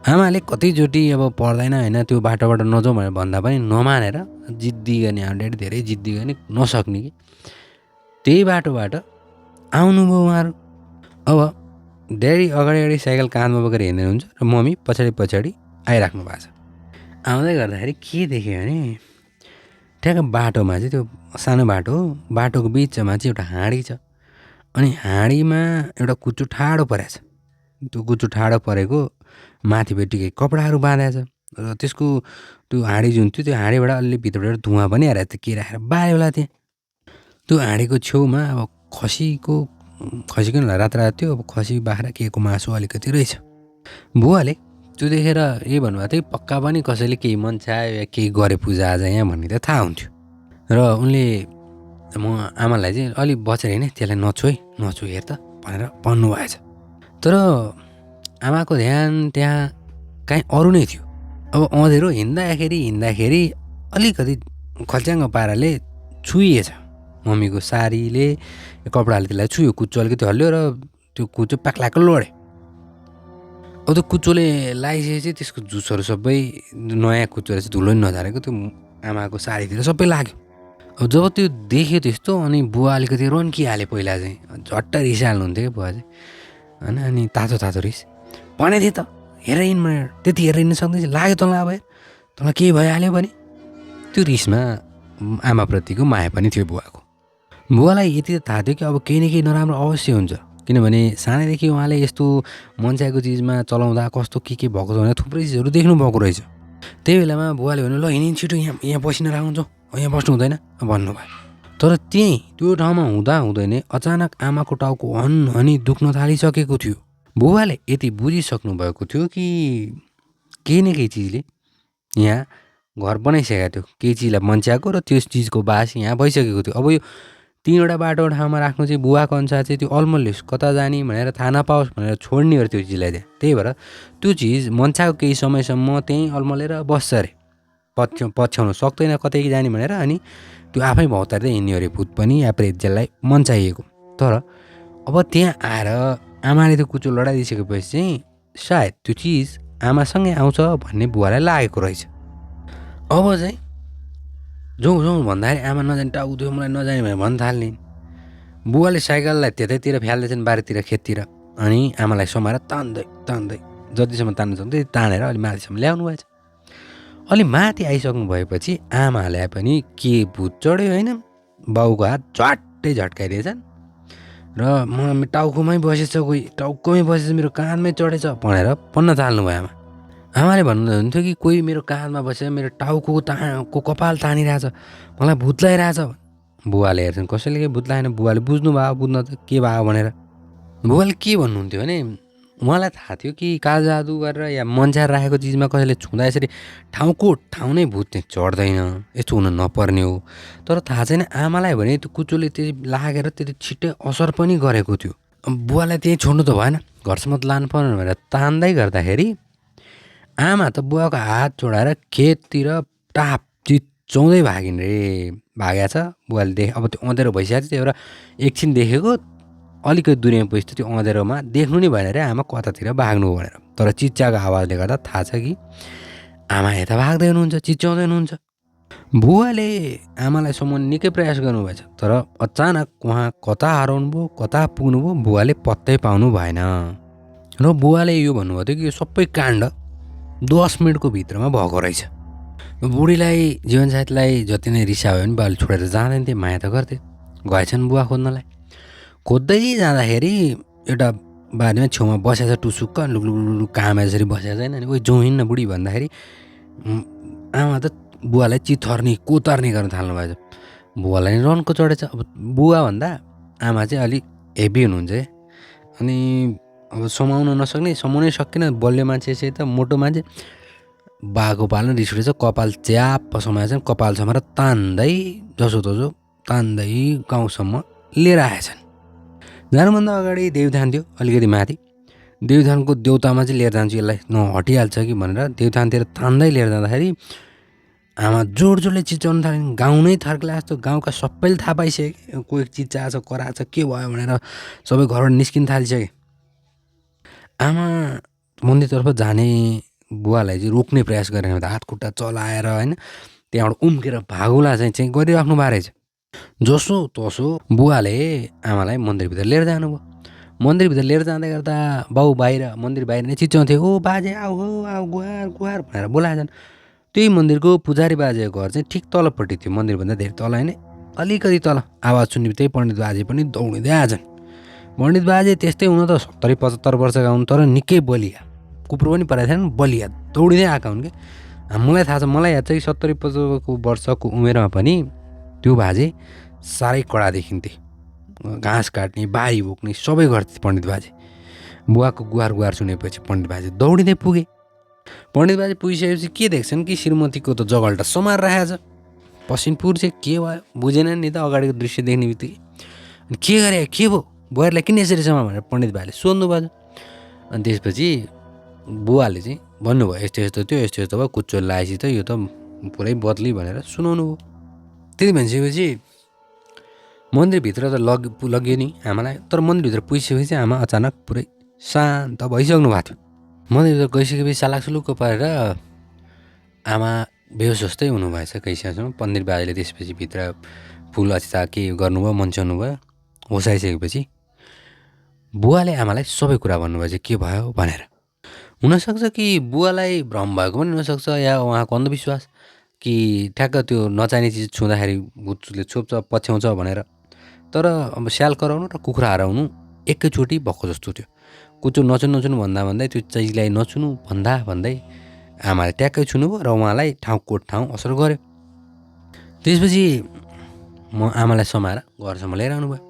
आमाले कतिचोटि अब पर्दैन होइन त्यो बाटोबाट नजाउँ भनेर भन्दा पनि नमानेर जिद्दी गर्ने हाम्रो ड्याडी धेरै जिद्दी गर्ने नसक्ने कि त्यही बाटोबाट आउनुभयो उहाँहरू अब ड्याडी अगाडि साइकल काँधमा बोकेर हिँड्दै हुन्छ र मम्मी पछाडि आइराख्नु भएको छ आउँदै गर्दाखेरि के देख्यो भने ठ्याक्क बाटोमा चाहिँ त्यो सानो बाटोको बिचमा चाहिँ एउटा हाँडी छ अनि हाँडीमा एउटा कुचो ठाडो परेछ त्यो कुचो ठाडो परेको माथिपट्टि केही कपडाहरू बाँधेको छ र त्यसको त्यो हाँडी जुन थियो त्यो हाँडीबाट अलि भित्रबाट धुवा पनि आएर त्यो के राखेर बाल्यो होला त्यहाँ त्यो हाँडीको छेउमा अब खसीको रात थियो अब खसी बाख्रा केको मासु अलिकति रहेछ बुवाले त्यो देखेर यही भन्नुभएको थियो पक्का पनि कसैले केही मन चाह्यो या केही गरे पूजा आज यहाँ भन्ने त थाहा हुन्थ्यो र उनले म आमालाई चाहिँ अलिक बचेर हिँडेँ त्यसलाई नछु हेर त भनेर भन्नुभएछ तर आमाको ध्यान त्यहाँ काहीँ अरू नै थियो अब अँधेरो हिँड्दाखेरि अलिकति खल्च्याङ्ग पाराले छुइएछ मम्मीको सारीले कपडाले त्यसलाई छुयो कुच्चो अलिकति हल्लियो र त्यो कुच्चो पाक्लाको लड्यो अब त्यो कुच्चोले लगाइसकेपछि त्यसको जुसहरू सबै नयाँ कुच्चो रहेछ धुलो नि नझारेको त्यो आमाको साडीतिर सबै लाग्यो अब जब त्यो देख्यो त्यस्तो अनि बुवा अलिकति रन्किहाल्यो पहिला चाहिँ झट्ट रिसाल्नुहुन्थ्यो क्या बुवा चाहिँ होइन अनि तातो रिस भने थिएँ त हेरेर हिँड्नु भनेर त्यति हेरेर हिँड्नु सक्दैछ लाग्यो तँलाई अब तँलाई केही भइहाल्यो भने त्यो रिसमा आमाप्रतिको माया पनि थियो बुवाको बुवालाई यति त थाहा थियो कि अब केही न केही नराम्रो अवश्य हुन्छ, किनभने सानैदेखि उहाँले यस्तो मन्साएको चिजमा चलाउँदा कस्तो के भएको छ भनेर थुप्रै चिजहरू देख्नु भएको रहेछ। त्यही बेलामा बुवाले भन्यो, ल हिँड्नु छिटो, यहाँ यहाँ बसिन राखुन्छ, यहाँ बस्नु हुँदैन भन्नुभयो। तर त्यहीँ त्यो ठाउँमा हुँदा हुँदै नै अचानक आमाको टाउको हनहनी दुख्न थालिसकेको थियो। बुबाले यति बुझिसक्नु भएको थियो कि केही न केही चिजले यहाँ घर बनाइसकेको थियो, केही चिजलाई मन्च्याएको र त्यो चिजको बास यहाँ भइसकेको थियो। अब यो 3वटा बाटो ठाउँमा राख्नु चाहिँ बुवाको अनुसार चाहिँ त्यो अलमल्ले कता जाने भनेर थाहा नपाओस् भनेर छोड्ने अरे त्यो चिजलाई त्यहाँ। त्यही भएर त्यो चिज मन्चाएको केही समयसम्म त्यहीँ अल्मलेर बस्छ अरे, पछ्याउनु सक्दैन कतै जाने भनेर। अनि त्यो आफै भौतार्दै हिँड्ने अरे भूत पनि या प्रेतजेललाई मन्चाइएको। तर अब त्यहाँ आएर आमाले त्यो कुचो लडाइदिइसकेपछि चाहिँ सायद त्यो चिज आमासँगै आउँछ भन्ने बुवालाई लागेको रहेछ। अब चाहिँ जाउँ जाउँ भन्दाखेरि आमा नजाने, टाउको दुख्यो मलाई नजाने भनेर भन्न थाल्ने। बुवाले साइकललाई त्यतैतिर फ्याल्दैछन् बारीतिर खेततिर, अनि आमालाई समाएर तान्दै तान्दै जतिसम्म तान्नु सक्छ त्यति तानेर अलि माथिसम्म ल्याउनु भएछ। अलि माथि आइसक्नु भएपछि आमालाई पनि के भूत चढ्यो होइन, बाउको हात झट्टै झट्काइदिएछन् र म टाउकोमै बसेछ, कोही टाउकोमै बसेछ, मेरो काँधमै चढेछ भनेर भन्न थाल्नु भयो आमा। आमाले भन्नुहुन्थ्यो कि कोही मेरो काँधमा बसेर मेरो टाउको कपाल तानिरहेछ, मलाई भूत लगाइरहेछ। बुवाले हेर्छन् कसैले केही भूत लागेन। बुवाले बुझ्नु भयो, बुझ्न त के भयो भनेर। बुवाले के भन्नुहुन्थ्यो भने उहाँलाई थाहा थियो कि कालजादु गरेर या मन्चाएर राखेको चिजमा कसैले छुँदा यसरी ठाउँको ठाउँ नै भूत चाहिँ चढ्दैन, यस्तो हुन नपर्ने हो। तर थाहा छैन आमालाई भने त्यो कुचोले त्यति लागेर त्यति छिट्टै असर पनि गरेको थियो। बुवालाई त्यहीँ छोड्नु त भएन, घरसम्म त लानु पर्ने भनेर तान्दै गर्दाखेरि आमा त बुवाको हात छोडाएर खेततिर टाप चिच्चाउँदै भागिन् रे, भागेको छ। बुवाले देखे, अब त्यो अँधेरो भइसकेको थियो, त्यही भएर एकछिन देखेको, अलिकति दुरीमा पुगेपछि त्यो अँधेरोमा देख्नु नै भएन रे आमा कतातिर भाग्नु भनेर। तर चिच्चाको आवाजले गर्दा थाहा छ कि आमा यता भाग्दै हुनुहुन्छ, चिच्चाउँदै हुनुहुन्छ। बुवाले आमालाई समाउन निकै प्रयास गर्नुभएछ, तर अचानक उहाँ कता हराउनु भयो, कता पुग्नु भयो बुवाले पत्तै पाउनु भएन। र बुवाले यो भन्नुभएको थियो कि यो सबै काण्ड 10 मिनटको भित्रमा भएको रहेछ। बुढीलाई जीवनसाथीलाई जति नै रिसा भयो भने बुवाले छोडेर जाँदैन थिए, माया त गर्थे। गएछन् बुवा खोज्नलाई, खोज्दै जाँदाखेरि एउटा बारीमा छेउमा बसेछ टुसुक्क, लुक्लुक्लु कामा जसरी बसेको छैन। अनि ओइ जाउँ हिँड्न बुढी भन्दाखेरि आमा त बुवालाई चिथर्ने कोतर्ने गर्न थाल्नु भएछ। बुवालाई नि रन्को चढेछ। अब बुवा भन्दा आमा चाहिँ अलिक हेभी हुनुहुन्छ है, अनि अब समाउन नसक्ने, समाउनै सकेन, बलियो मान्छे यसै त मोटो मान्छे। बाको पाल्न रिस उठेछ, कपाल च्याप्प समाएछन्, कपाल समाएर तान्दै जसोतसो तान्दै गाउँसम्म लिएर आएछन्। जानुभन्दा अगाडि देवथान थियो अलिकति माथि, देवथानको देउतामा चाहिँ लिएर जान्छु यसलाई हटिहाल्छ कि भनेर देवथानतिर तान्दै लिएर जाँदाखेरि आमा जोड जोडले चिच्याउन थालिन्। गाउँ नै थर्क्ला जस्तो, गाउँका सबैले थाहा पाइसके कोही चिच्चाएको छ, कराएको छ, के भयो भनेर सबै घरबाट निस्किन थालिसके। आमा मन्दिरतर्फ जाने बुवालाई चाहिँ रोक्ने प्रयास गरेन, हात खुट्टा चलाएर होइन त्यहाँबाट उम्केर भागुला चाहिँ गरिराख्नु भएको रहेछ। जसो तसो बुवाले आमालाई मन्दिरभित्र लिएर जानुभयो। मन्दिरभित्र लिएर जाँदै गर्दा बाउ बाहिर, मन्दिर बाहिर नै चिच्याउँथे, ओ बाजे आऊ हो, आऊ गुहार गुहार भनेर बोलाएछन्। त्यही मन्दिरको पुजारी बाजेको घर चाहिँ ठिक तलपट्टि थियो, मन्दिरभन्दा धेरै तल होइन, अलिकति तल। आवाज सुन्ने बित्तिकै पण्डित बाजे पनि दौडिँदै आएछन्। पण्डित बाजे त्यस्तै हुन त 70-75 वर्षका हुन्, तर निकै बलिया, कुप्रो पनि परेको थिएन, बलिया दौडिँदै आएका हुन् कि। मलाई थाहा छ, मलाई याद छ कि 70-75 वर्षको उमेरमा पनि त्यो बाजे साह्रै कडा देखिन्थे। घाँस काट्ने, बारी बोक्ने सबै गर्थे पण्डित बाजे। बुवाको गुहार गुहार सुनेपछि पण्डित बाजे दौडिँदै पुगे। पण्डित बाजे पुगिसकेपछि के देख्छन् कि श्रीमतीको त जगल्टा समार राखेको छ। पसिनपुर चाहिँ के भयो बुझेन नि त, अगाडिको दृश्य देख्ने बित्तिकै। अनि के गरे, के भयो, बुहारीलाई किन यसरी समा भनेर पण्डित बाजेले सोध्नु भयो। अनि त्यसपछि बुवाले चाहिँ भन्नुभयो, यस्तो यस्तो थियो, यस्तो यस्तो भयो, कुच्चो लगाएपछि त यो त पुरै बदली भनेर सुनाउनु भयो। त्यति भनिसकेपछि मन्दिरभित्र त लग्यो नि आमालाई। तर मन्दिरभित्र पुगिसकेपछि आमा अचानक पुरै शान्त भइसक्नु भएको थियो। मन्दिरभित्र गइसकेपछि सालाकसुलुक्क परेर आमा बेहोस जस्तै हुनुभएछ कैसियासम्म। पण्डित बाजेले त्यसपछि भित्र फुल अक्षता के गर्नुभयो, मन्चाउनु भयो। होस आइसकेपछि बुवाले आमालाई सबै कुरा भन्नुभएछ के भयो भनेर। हुनसक्छ कि बुवालाई भ्रम भएको पनि हुनसक्छ, या उहाँको अन्धविश्वास कि ठ्याक्क त्यो नचाहिने चिज छुँदाखेरि भूतले छोप्छ, पछ्याउँछ भनेर। तर अब स्याल कराउनु र कुखुरा हराउनु एकैचोटि भएको जस्तो थियो। कुचो नचुनु भन्दै त्यो चिजलाई नछुनु भन्दै आमाले ट्याक्कै छुनुभयो र उहाँलाई ठाउँ असर गर्यो। त्यसपछि म आमालाई समाएर घरसम्म लिएर आउनुभयो।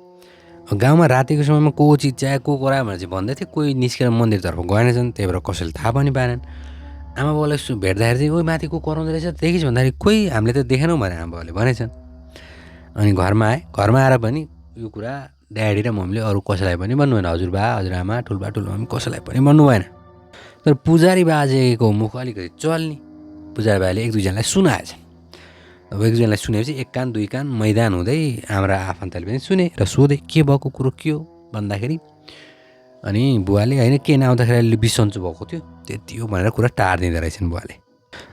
गाउँमा रातिको समयमा को चिच्यायो को करायो भनेर चाहिँ भन्दै थियो, कोही निस्केर मन्दिरतर्फ गएनछन्, त्यही भएर कसैले थाहा पनि पाएनन्। आमा बाउलाई भेट्दाखेरि चाहिँ ओइ माथि को कराउँदो रहेछ देखिस् भन्दाखेरि खोइ हामीले त देखेनौँ भनेर आमा बाउले भनेछन्। अनि घरमा आएर पनि यो कुरा ड्याडी र मम्मीले अरू कसैलाई पनि भन्नु भएन, हजुरबा हजुरआमा ठुल्बा ठुल्मम्मी कसैलाई पनि भन्नु भएन। तर पुजारी बाजेको मुख अलिकति चल्ने, पुजारी बाजेले एक दुईजनालाई सुनाएछन्। अब एक दुईजनालाई सुनेपछि एक कान दुई कान मैदान हुँदै हाम्रा आफन्तले पनि सुने र सोधे के भएको कुरो के हो भन्दाखेरि अनि बुवाले होइन के नआउँदाखेरि अहिले बिसन्चो भएको थियो त्यति हो भनेर कुरा टारिदिँदो रहेछन् बुवाले।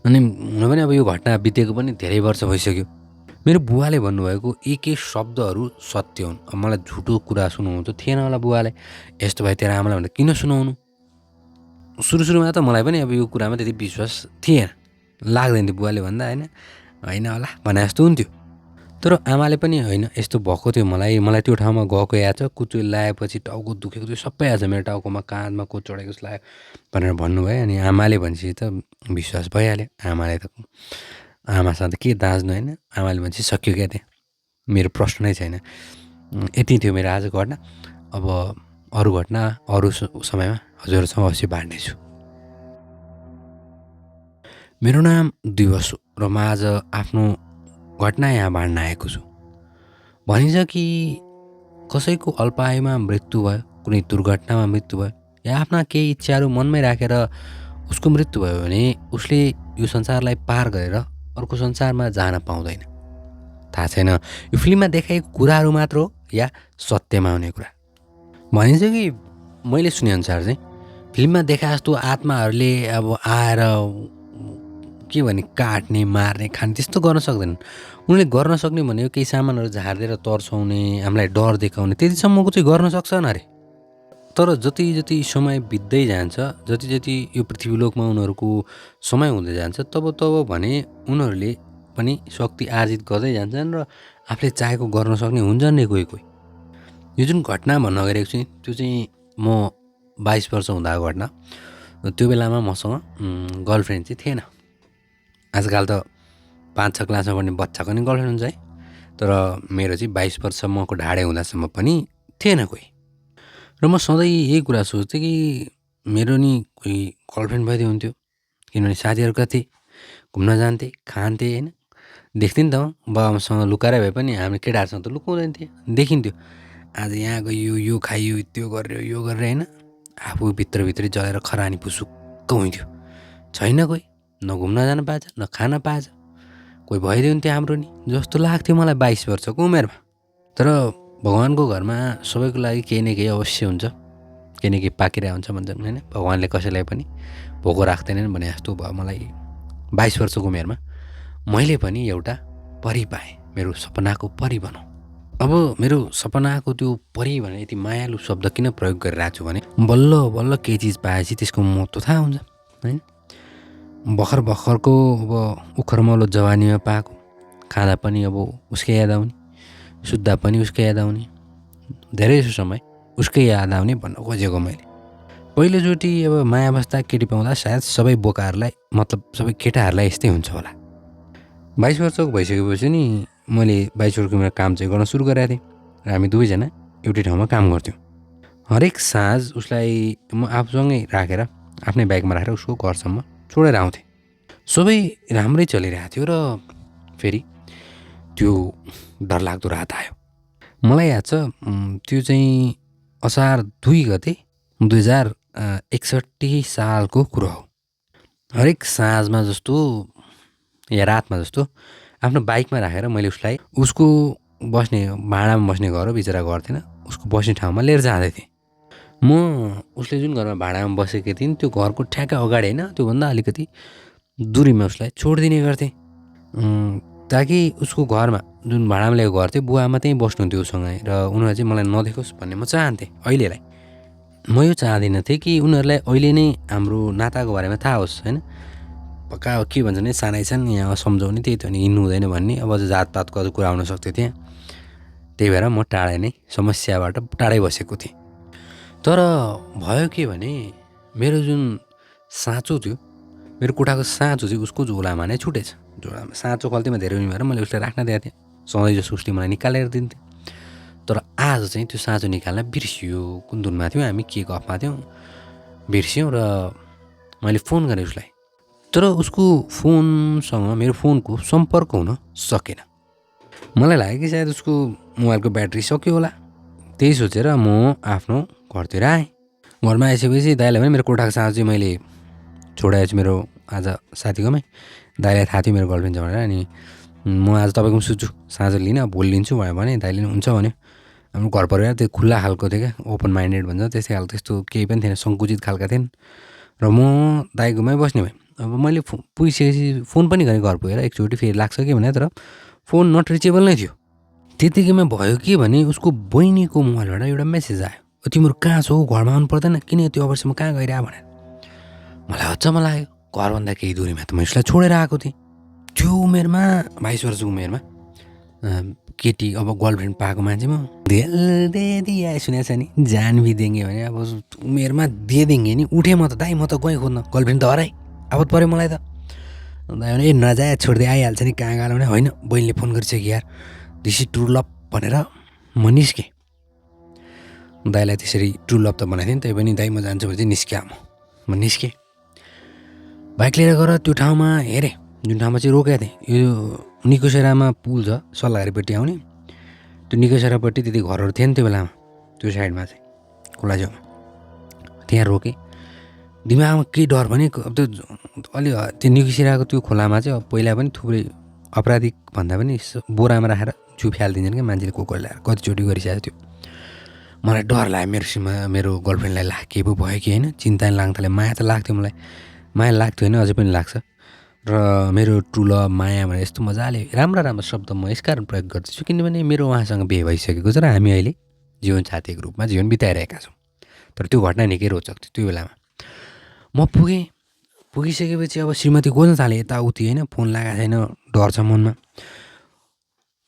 अनि हुन पनि अब यो घटना बितेको पनि धेरै वर्ष भइसक्यो। मेरो बुवाले भन्नुभएको एक एक शब्दहरू सत्य हुन्। अब मलाई झुटो कुरा सुनाउनु त थिएन होला बुवाले, यस्तो भयो तेरो आमालाई भनेर किन सुनाउनु। सुरुमा त मलाई पनि अब यो कुरामा त्यति विश्वास थिएन, लाग्दैन थियो बुवाले भन्दा होइन होला भने जस्तो हुन्थ्यो। तर आमाले पनि होइन यस्तो भएको थियो मलाई त्यो ठाउँमा गएको याद छ, कुचो लगाएपछि टाउको दुखेको थियो सबै याद छ, मेरो टाउकोमा काँधमा को चढेको जस्तो लाग्यो भनेर भन्नुभयो। अनि आमाले भनेपछि त विश्वास भइहाल्यो। आमाले त आमासँग त के दाँच्नु होइन, आमाले भनेपछि सक्यो क्या, त्यहाँ मेरो प्रश्न नै छैन। यति थियो मेरो आजको घटना। अब अरू घटना अरू समयमा हजुरसँग अवश्य बाँड्नेछु। मेरो नाम दिवस हो र म आज आफ्नो घटना यहाँ बाँड्न आएको छु। भनिन्छ कि कसैको अल्प आयुमा मृत्यु भयो, कुनै दुर्घटनामा मृत्यु भयो या आफ्ना केही इच्छाहरू मनमै राखेर उसको मृत्यु भयो भने उसले यो संसारलाई पार गरेर अर्को संसारमा जान पाउँदैन। थाहा छैन यो फिल्ममा देखाएको कुराहरू मात्र हो या सत्यमा हुने कुरा। भनिन्छ कि मैले सुनेअनुसार चाहिँ फिल्ममा देखा जस्तो आत्माहरूले अब आएर के भने काट्ने मार्ने खाने त्यस्तो गर्न सक्दैनन्। उनले गर्न सक्ने भनेको केही सामानहरू झारिदिएर तर्साउने, हामीलाई डर देखाउने त्यतिसम्मको चाहिँ गर्न सक्छन् अरे। तर जति जति समय बित्दै जान्छ, जति जति यो पृथ्वीलोकमा उनीहरूको समय हुँदै जान्छ तब भने उनीहरूले पनि शक्ति आर्जित गर्दै जान्छन् र आफूले चाहेको गर्न सक्ने हुन्छन् नि कोही। यो जुन घटना भन्न गइरहेको छु त्यो चाहिँ म 22 वर्ष हुँदाको घटना। त्यो बेलामा मसँग गर्लफ्रेन्ड चाहिँ थिएन। आजकल त 5-6 क्लासमा पढ्ने बच्चाको नि गर्लफ्रेन्ड हुन्छ है, तर मेरो चाहिँ 22 वर्षसम्मको ढाडे हुँदासम्म पनि थिएन कोही। र म सधैँ यही कुरा सोच्थेँ कि मेरो नि कोही गर्लफ्रेन्ड भइदियो हुन्थ्यो, किनभने साथीहरूका थिए, घुम्न जान्थे, खान्थे होइन, देख्थेँ नि त बाबामासँग लुकाएर भए पनि हामी केटाहरूसँग त लुकाउँदैन थिएँ, देखिन्थ्यो। आज यहाँ गयो यो खाइयो त्यो गरेर यो गरेर होइन, आफू भित्रभित्रै जलेर खरानी पुसुक्क हुन्थ्यो। छैन कोही, न घुम्न जान पाएछ न खान पाएछ, कोही भइदियो हुन्थ्यो हाम्रो नि जस्तो लाग्थ्यो मलाई 22 वर्षको उमेरमा। तर भगवान्को घरमा सबैको लागि केही न केही अवश्य हुन्छ, केही न केही पाकिरहेको हुन्छ भन्छन् होइन। भगवान्ले कसैलाई पनि भोको राख्दैनन् भने जस्तो भयो मलाई 22 वर्षको उमेरमा। मैले पनि एउटा परी पाएँ, मेरो सपनाको परी भनौँ। अब मेरो सपनाको त्यो परी भनेर यति मायालु शब्द किन प्रयोग गरिरहेको छु भने बल्ल केही चिज पाएपछि त्यसको महत्त्व थाहा हुन्छ होइन। भर्खरको अब उखरमलो जवानीमा पाएको, खाँदा पनि अब उसकै याद आउने, सुत्दा पनि उसकै याद आउने, धेरै जसो समय उसकै याद आउने भन्न खोजेको मैले। पहिलोचोटि अब माया बस्दा केटी पाउँदा सायद सबै बोकाहरूलाई मतलब सबै केटाहरूलाई यस्तै हुन्छ होला। 22 वर्षको भइसकेपछि नि मैले 22 वर्षको मेरो काम चाहिँ गर्न सुरु गरेको थिएँ र हामी दुवैजना एउटै ठाउँमा काम गर्थ्यौँ। हरेक साँझ उसलाई म आफूसँगै राखेर आफ्नै बाइकमा राखेर उसको घरसम्म छोडेर आउँथेँ। सबै राम्रै चलिरहेको थियो र फेरि त्यो डरलाग्दो रात आयो। मलाई याद छ त्यो चाहिँ असार 2 गते 2061 सालको कुरा हो। हरेक साँझमा जस्तो या रातमा जस्तो आफ्नो बाइकमा राखेर मैले उसलाई उसको बस्ने भाँडामा बस्ने घर हो, बिचरा घर थिएन, उसको बस्ने ठाउँमा लिएर जाँदै थिएँ। म उसले जुन घरमा भाँडामा बसेको थिइन् त्यो घरको ठ्याक्कै अगाडि होइन, त्योभन्दा अलिकति दूरीमा उसलाई छोडिदिने गर्थेँ ताकि उसको घरमा जुन भाडामा ल्याएको घर थियो बुवा आमा त्यहीँ बस्नुहुन्थ्यो उसँगै र उनीहरूलाई चाहिँ मलाई नदेखोस् भन्ने म चाहन्थेँ। अहिलेलाई म यो चाहदिनँ थिएँ कि उनीहरूलाई अहिले नै हाम्रो नाताको बारेमा थाहा होस् होइन। पक्का के भन्छ भने सानै छन् यहाँ सम्झाउने त्यही त नि हिँड्नु हुँदैन भन्ने, अब जातपातको अझ कुरा आउन सक्थ्यो त्यहाँ। त्यही भएर म टाढै नै समस्याबाट टाढै बसेको थिएँ। तर भयो के भने मेरो जुन साँचो थियो, मेरो कोठाको साँचो चाहिँ उसको झोलामा नै छुटेछ। झोलामा साँचो खल्तीमा धेरै हुने भएर मैले उसलाई राख्न दिएको थिएँ। सधैँ जस्तो उसले मलाई निकालेर दिन्थ्यो। तर आज चाहिँ त्यो साँचो निकाल्न बिर्सियो। कुन धुनमा थियौँ हामी, के गफमा थियौँ, बिर्स्यौँ र मैले फोन गरेँ उसलाई। तर उसको फोनसँग मेरो फोनको सम्पर्क हुन सकेन। मलाई लाग्यो कि सायद उसको मोबाइलको ब्याट्री सक्यो होला। त्यही सोचेर म आफ्नो घरतिर आएँ। घरमा आइसकेपछि दाइलाई भने मेरो कोठाको साँचो चाहिँ मैले छोडाएछु मेरो आज साथीकोमै। दाइलाई थाहा थियो मेरो गर्लफ्रेन्ड छ भनेर। अनि म आज तपाईँकोमा सुत्छु, साँचो लिन भोलि लिन्छु भने दाइले हुन्छ भन्यो। हाम्रो घर परिवार त्यो खुल्ला खालको थियो क्या, ओपन माइन्डेड भन्छ त्यस्तै खालको, त्यस्तो केही पनि थिएन, सङ्कुचित खालका थिएन। र म दाइकोमै बस्ने भएँ। अब मैले पुगिसकेपछि फोन पनि गरेँ घर पुगेर, एकचोटि फेरि लाग्छ कि भने, तर फोन नट रिचेबल नै थियो। त्यतिकैमा भयो के भने उसको बहिनीको मोबाइलबाट एउटा मेसेज आयो, तिमीहरू कहाँ छौ, घरमा आउनु पर्दैन, किन यति अबरसम्म कहाँ गइरह भनेर। मलाई अचम्म लाग्यो। घरभन्दा केही दूरीमा त म उसलाई छोडेर आएको थिएँ। त्यो उमेरमा 22 वर्षको उमेरमा केटी, अब गर्लफ्रेन्ड पाएको मान्छे म, दिल दे दिया सुनेको छ नि, जान भी देंगे भने अब उमेरमा दे देंगे नि। उठेँ म त, दाइ म त गएँ खोज्न, गर्लफ्रेन्ड त हराएँ, आपत पऱ्यो मलाई त। दाइ भने ए नजाए, छोड्दै आइहाल्छ नि, कहाँ गयो भने, होइन बहिनीले फोन गरिसक्यो यार, दिस इज ट्रु लभ भनेर म निस्केँ। दाइलाई त्यसरी ट्रु लभ त बनाएको थिएँ नि, त्यही पनि दाइ म जान्छु भने चाहिँ निस्क्या म निस्केँ। बाइक लिएर गएर त्यो ठाउँमा हेरेँ जुन ठाउँमा चाहिँ रोकेको थिएँ। यो निकोसेरामा पुल छ, सल्लाघारीपट्टि आउने, त्यो निकोसेरापट्टि त्यति घरहरू थिएन त्यो बेलामा, त्यो साइडमा चाहिँ खोला छेउमा। त्यहाँ रोकेँ। दिमागमा केही डर पनि, अब त्यो अलि त्यो निकोसेराको त्यो खोलामा चाहिँ पहिला पनि थुप्रै अपराधिक भन्दा पनि बोरामा राखेर जिउ फ्यालिदिन्छन् क्या मान्छेले, कोही ल्याएर कतिचोटि गरिसकेको थियो। मलाई डर लाग्यो, मेरो गर्लफ्रेन्डलाई लाग्यो के पो भयो कि होइन, चिन्ता नि लाग्न थाल्यो। माया त लाग्थ्यो मलाई, माया लाग्थ्यो होइन, अझै पनि लाग्छ। र मेरो ट्रु लभ, माया भनेर यस्तो मजाले राम्रो राम्रो शब्द म यसकारण प्रयोग गर्दैछु किनभने मेरो उहाँसँग बिहे भइसकेको छ र हामी अहिले जीवनसाथीको रूपमा जीवन बिताइरहेका छौँ। तर त्यो घटना निकै रोचक थियो त्यो बेलामा। म पुगिसकेपछि अब श्रीमती खोज्न थालेँ यताउति होइन, फोन लगाएको छैन, डर छ मनमा।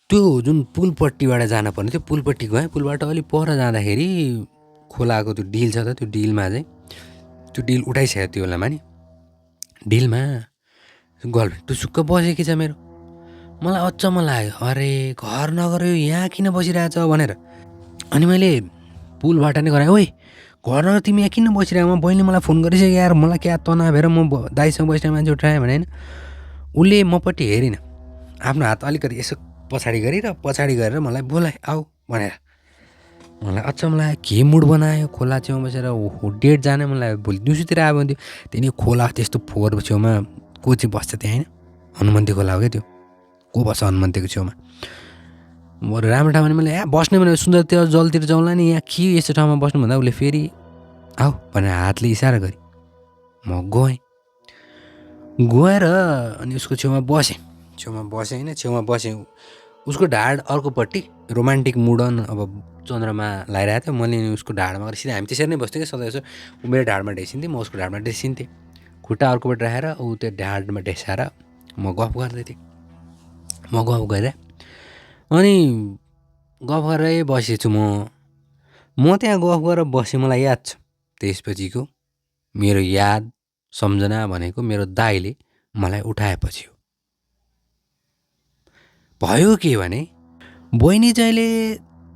त्यो जुन पुलपट्टिबाट जानुपर्ने थियो, पुलपट्टि गएँ। पुलबाट अलिक पर जाँदाखेरि खोलाको त्यो डिल छ त, त्यो डिलमा चाहिँ त्यो डिल उठाइसक्यो त्यो बेलामा नि। डिलमा गर्लफ्रेन्ड टुसुक्क बसेकी छ मेरो। मलाई अचम्म लाग्यो, अरे घर नगर यो यहाँ किन बसिरहेछ भनेर। अनि मैले पुलबाट नै गराएँ, ओइ घर नगर तिमी यहाँ किन बसिरहेको, म बहिनीले मलाई फोन गरिसक्यो यार, मलाई क्या तनाव भएर म दाइसँग बस्ने मान्छे उठाएँ भने होइन। उसले मपट्टि हेरिन, आफ्नो हात अलिकति यसो पछाडि गरेर गरेर मलाई बोलाए आऊ भनेर। मलाई अचम्म लाग्यो, के मुड बनायो, खोला छेउमा बसेर डेट जाने मन लाग्यो। भोलि दिउँसोतिर आयो भने त्यही खोला त्यस्तो फोहोर छेउमा को चाहिँ बस्छ त्यहाँ होइन, हनुमन्ती खोला हो क्या त्यो, को बस्छ हनुमन्तीको छेउमा। म राम्रो ठाउँमा मैले यहाँ बस्ने भने सुन्दरतिर जलतिर जाउँला नि, यहाँ के यस्तो ठाउँमा बस्नु भन्दा उसले फेरि आऊ भनेर हातले इसारा गरी म गएर अनि उसको छेउमा बसेँ होइन, छेउमा बसेँ। उसको ढाड अर्कोपट्टि रोमान्टिक मुडन, अब चन्द्रमा लगाइरहेको थियो। मैले उसको ढाडमा गएर सिधै हामी त्यसरी नै बस्थ्यौँ कि, सधैँ यसो ऊ मेरो ढाडमा ढेसिन्थेँ, म उसको ढाडमा ढेसिन्थेँ, खुट्टा अर्कोपट्टि राखेर ऊ त्यो ढाडमा ढेसाएर म गफ गर्दै थिएँ। म गफ गरेँ अनि गफ गरेरै बसेछु म त्यहाँ गफ गरेर बसेँ। मलाई याद छ त्यसपछिको मेरो याद सम्झना भनेको मेरो दाइले मलाई उठाएपछि हो। भयो के भने बहिनी चाहिँले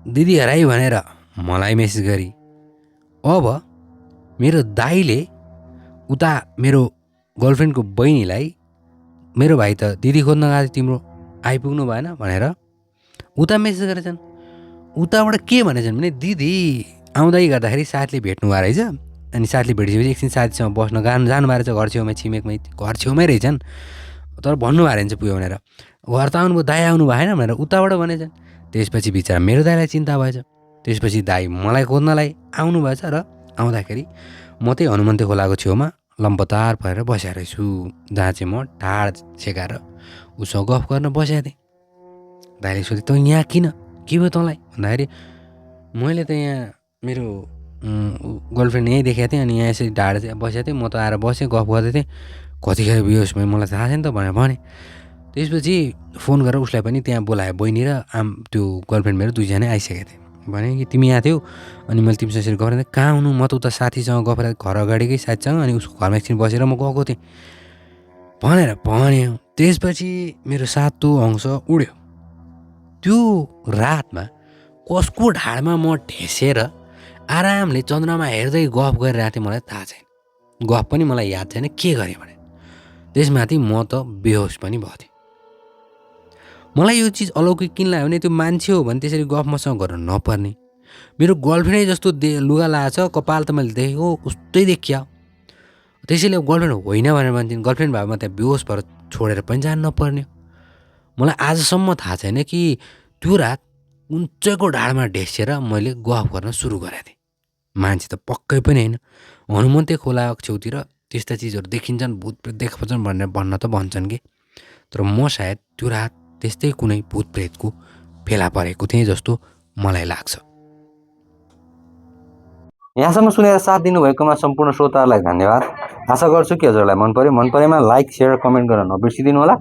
दिदी हराई भनेर मलाई मेसेज गरी, अब मेरो दाइले उता मेरो गर्लफ्रेन्डको बहिनीलाई, मेरो भाइ त दिदी खोज्न गएको थियो, तिम्रो आइपुग्नु भएन भनेर उता मेसेज गरेछन्। उताबाट के भनेछन् भने, दिदी आउँदै गर्दाखेरि साथीले भेट्नु भएको रहेछ, अनि साथीले भेटिसकेपछि एकछिन साथीसँग बस्न जानु भएको रहेछ, घर छेउमै छिमेकमै, घर छेउमै रहेछन्, तर भन्नुभएको रहेछ पुग्यो भनेर। घर त आउनुभयो, दाइ आउनु भएन भनेर उताबाट भनेछन्। त्यसपछि बिचरा मेरो दाइलाई चिन्ता भएछ। त्यसपछि दाइ मलाई खोज्नलाई आउनु भएछ र आउँदाखेरि म त्यही हनुमन्ती खोलाको छेउमा लम्पतार परेर बसेको रहेछु, जहाँ चाहिँ म ढाड छेकाएर उसँग गफ गर्न बसेको थिएँ। दाइले सोधे, तँ यहाँ किन, के भयो तँलाई भन्दाखेरि मैले त यहाँ मेरो गर्लफ्रेन्ड यहीँ देखेको थिएँ, अनि यहाँ यसरी ढाड बसेको थिएँ, म त आएर बसेँ गफ गर्दै थिएँ, कतिखेर बिहोस भयो मलाई थाहा छैन त भनेर भने। त्यसपछि फोन गरेर उसलाई पनि त्यहाँ बोलाएँ। बहिनी र त्यो गर्लफ्रेन्ड मेरो दुईजना आइसकेको थिएँ। भने कि तिमी यहाँ थियौ अनि मैले तिमीसँग यसरी गफ गरेँ। कहाँ हुनु, म त उता साथीसँग गफ गरेर घर अगाडिकै साथीसँग, अनि उसको घरमा एकछिन बसेर म गएको थिएँ भनेर भन्यो। त्यसपछि मेरो सातो अंश उड्यो। त्यो रातमा कसको ढाडमा म ढेसेर आरामले चन्द्रमा हेर्दै गफ गरिरहेको थिएँ मलाई थाहा छैन। गफ पनि मलाई याद छैन के गरेँ भने। त्यसमाथि म त बेहोस पनि भएको थिएँ। मलाई यो चिज अलौकिक किन लाग्यो भने त्यो मान्छे हो भने त्यसरी गफ मसँग गर्न नपर्ने। मेरो गर्लफ्रेन्डै जस्तो लुगा लगाएको छ, कपाल त मैले देखेको उस्तै देखिया। त्यसैले गर्लफ्रेन्ड होइन भनेर भन्छन्। गर्लफ्रेन्ड भए म त्यहाँ बेहोस भएर छोडेर पनि जान नपर्ने। मलाई आजसम्म थाहा छैन कि त्यो रात कुन ढाडमा ढेसेर मैले गफ गर्न सुरु गरेको थिएँ। मान्छे त पक्कै पनि होइन। हनुमन्ते खोला छेउतिर त्यस्ता चिजहरू देखिन्छन्, भूत प्रेत देखाउँछन् भनेर भन्न त भन्छन् कि। तर म सायद त्यो रात त्यस्तै कुनै भूत प्रेतको फेला परेको थिएँ जस्तो मलाई लाग्छ। यहाँसम्म सुनेर साथ दिनुभएकोमा सम्पूर्ण श्रोताहरूलाई धन्यवाद। आशा गर्छु कि हजुरलाई मन पर्यो। मन परेमा लाइक, सेयर, कमेन्ट गर्न नबिर्सिदिनु होला।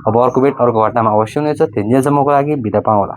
अब अर्को भेट अर्को घटनामा अवश्य हुनेछ। त्यतिन्जेलसम्मको लागि बिदा पाउँला।